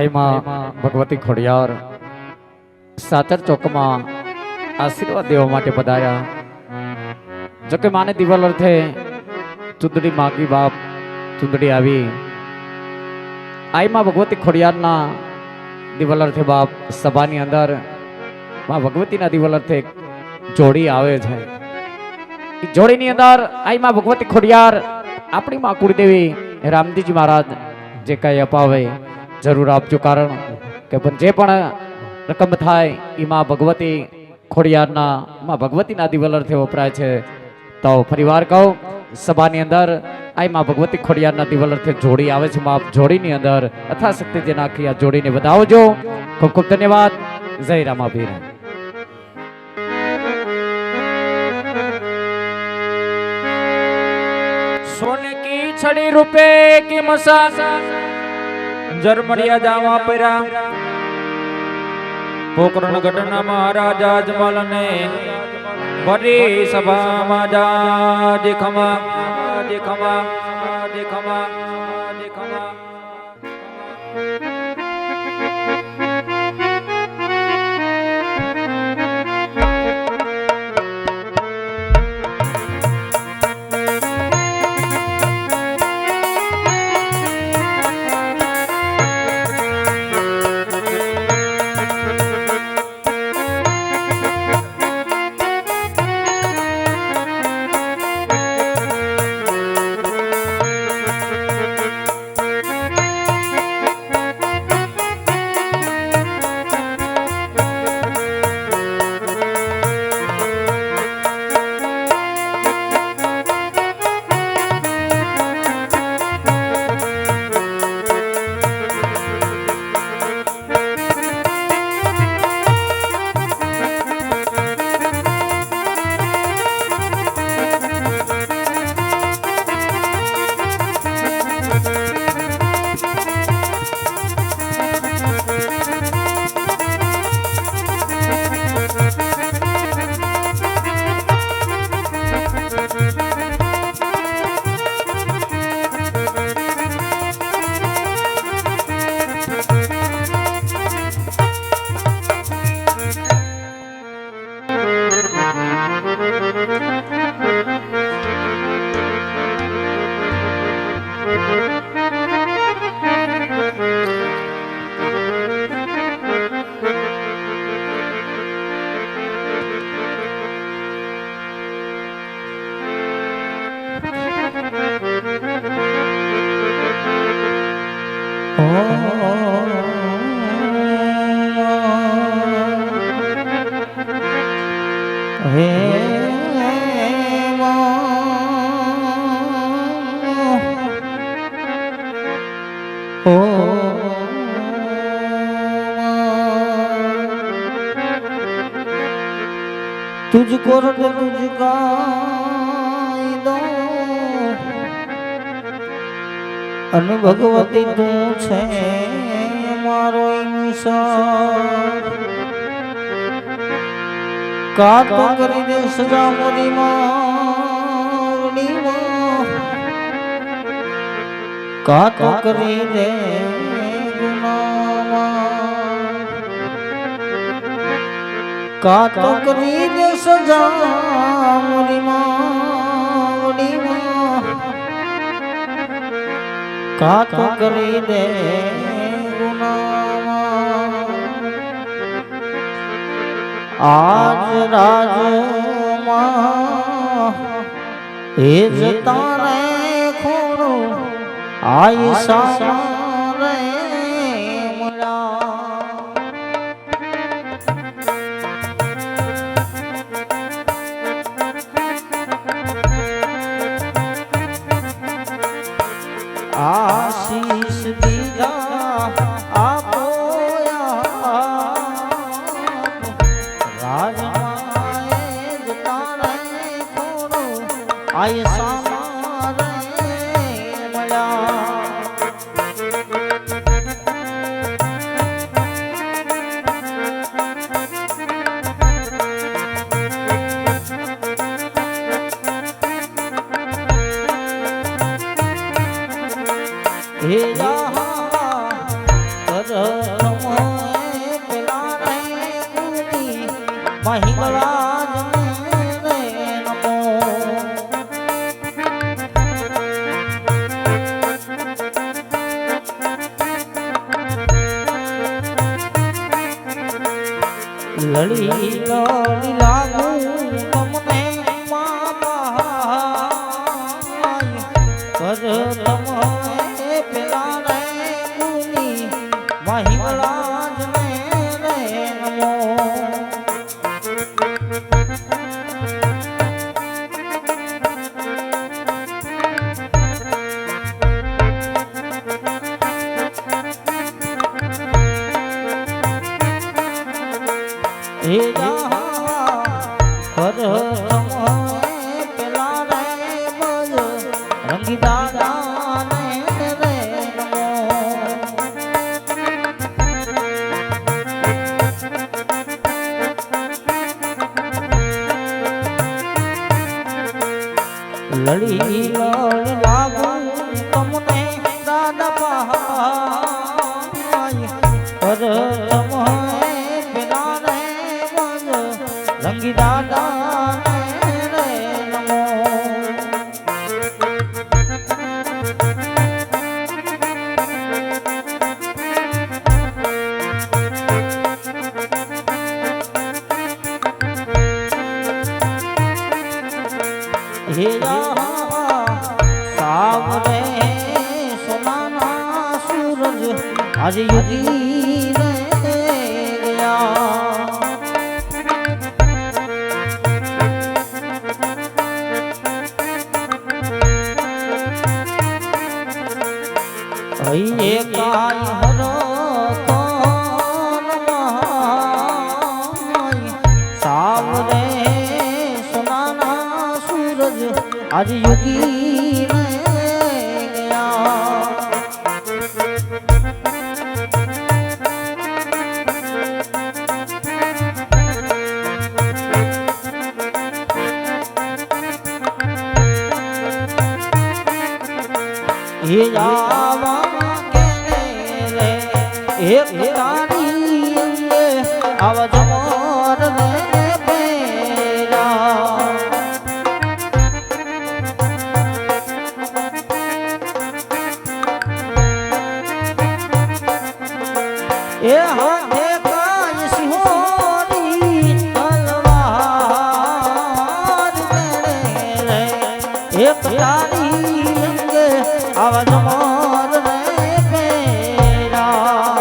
आई मां भगवती खोड़ियार सातर चौक में आशीर्वाद देवा माटे पधार्या। जो के माने दिवाल अर्थे चुंदड़ी मांगी बाप चुंदड़ी आवी। आई मां भगवती खोड़ियार ना दिवाल अर्थे बाप सभानी अंदर मां भगवती ना दिवाल अर्थे जोड़ी आवे छे। जोड़ी नी अंदर आई मां भगवती खोड़ियार अपनी मां कुलदेवी रामजी जी महाराज जे कई अपावे जरूर आपजो, कारण के जे पण रकम थाय ई मां भगवती खोड़ियार ना मां भगवती ना दिवलर थे वपराय छे। तो परिवार कहो सभानी अंदर आई मां भगवती खोड़ियार ना दिवलर थे जोड़ी आवे छे। मां जोड़ी नी अंदर अथा शक्ति जे नाखी आ जोड़ी ने बधावजो। खूब खूब धन्यवाद। जय रामाबीर। सोने की छड़ी रुपए की मसासा जरमरिया जावा परा पोकरण घटना महाराजा अजमल ने बड़ी सभा में जा देखमा देखमा देखमा देखमा तुझको तुझका दो अन भगवती तू छे मारो इंसान का तो करी दे सजा मोदी मावनी का तो करी दे का तो करी दे सजा मोरी मावनी का तो करी दे गुनामा। आज राज हे जता रे खोरो आई सारे मुला आशीष दीदा आपो राजमाए जता रे खोरो आय सारे मया। हे कर લડી લડી લાગુ તમને મામા કર તમે પેલા રે ગુની મહિમલા જ ને રે નમો હે જા કર તમે પેલા રે બજ રંગી દાદા ને રે નમો લડી લડી લાગુ તમને દાદા પહાય કર તમે પેલા રે બજ રંગી દાદા ને રે નમો હે સાવરે સોનાના સૂરજ આજે યુગી રે ગયા હૈયે કાય હરો કોન મહાય સાવરે સોનાના સૂરજ આજ યુગી રે ગયા હે જાવા કે રે એક તારી અંગે આવાજ મોર રે પેરા એ હાથે કાય સિંહોરી તલવાર રે એક તારી અંગે આવાજ મોર રે પેરા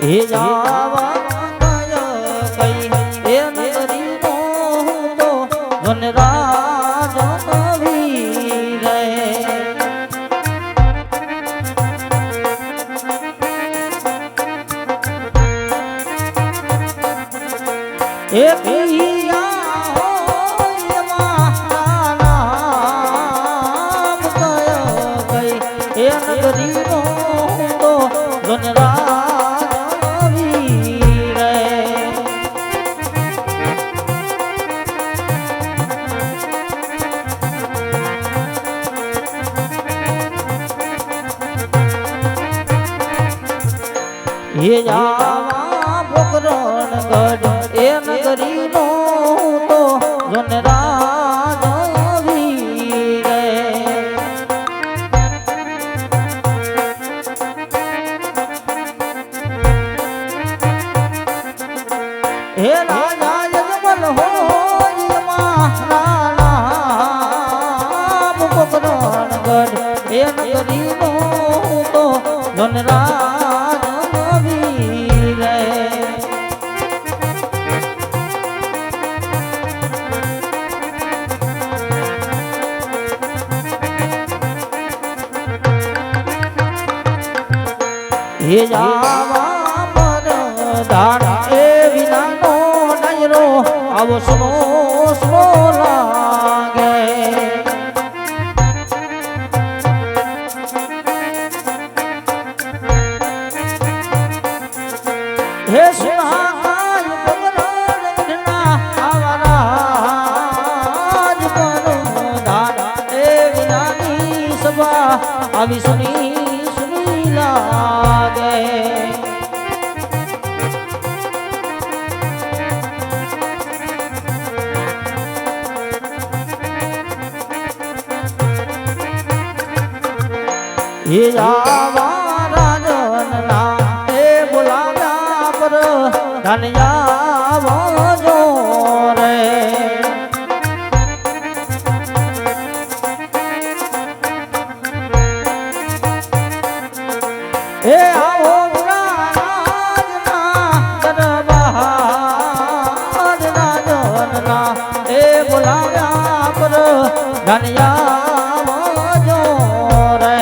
હે જાવા કઈ એ નગરી નો તો વનરાજ નવી રે એ પિયા હોય મારા નામ કઈ એ નગરી નો તો વનરાજ નવી રે હે જાવા પોકરણ ગઢ એ નગરી નો તો વનરાજ નવી રે હે રાજા યજમલ હોય મહારાણા પોકરણ ગઢ એ નગરી નો તો વનરાજ નવી રે હે જાવા પર ધારા એ વિનાનો ડાયરો આવો સ્લો સ્લો લાગે હે સુહાય પગરણના આવારાજ પર ધારા એ વિનાની સભા આવી સુની સુની લાગે એ આવા રાજનના એ બોલાવ્યા પર ધન્યા જો રે એ આવો રાજના દરબાર રાજનના એ બોલાવ્યા પર ધન્યા જો રે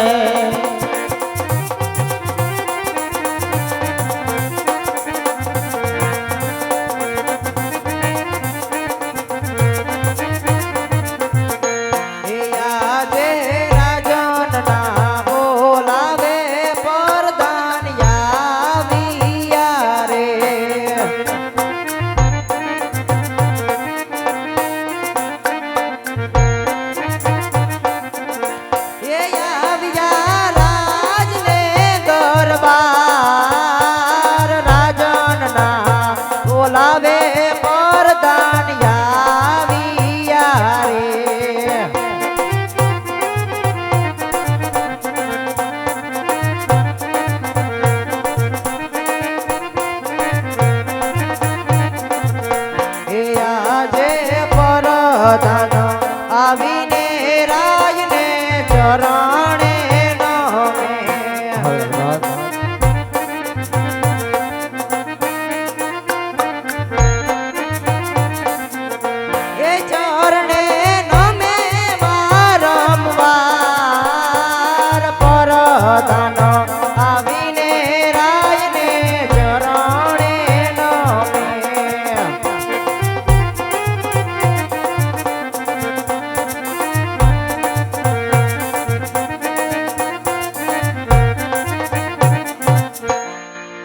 આવીને રાજને ચરણે એ ચરણે નમે વારંવાર પરધાન આવીને રાજને ચરણે નમે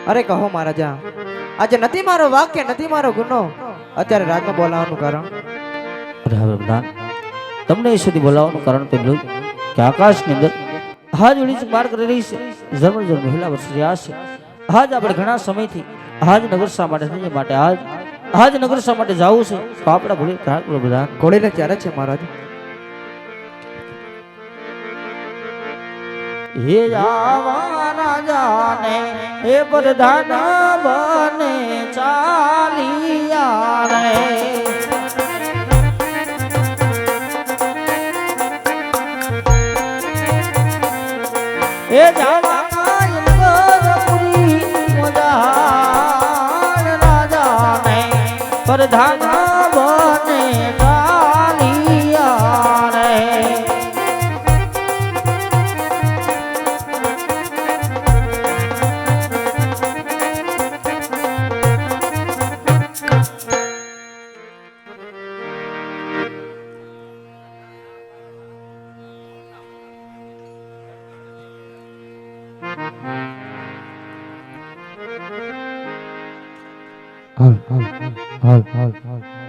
અરે કહો મહારાજા આજે નથી મારો વાક્ય નથી મારો ગુનો અત્યારે રાજમાં બોલાવવાનું કારણ અરે હવે પ્રધાન તમને એ સુધી બોલાવવાનું કારણ તો એટલું કે આકાશની અંદર હાજ ઉડીચ માર કરી રહી છે ઝરમર ઝરમર મહિલા વર્ષ રહ્યા છે હાજ આપણે ઘણા સમયથી હાજ નગર શા માટે નહીં માટે હાજ નગર શા માટે જવું છે તો આપણે ભૂલી પ્રધાન ઘોડીને ક્યારે છે મહારાજ હે આવા રાજાને હે પ્રધાન બને ચાલિયા રે હે જાનપુરી મોજાન રાજાને પ્રધાન બને ચાલિયા રે હાલ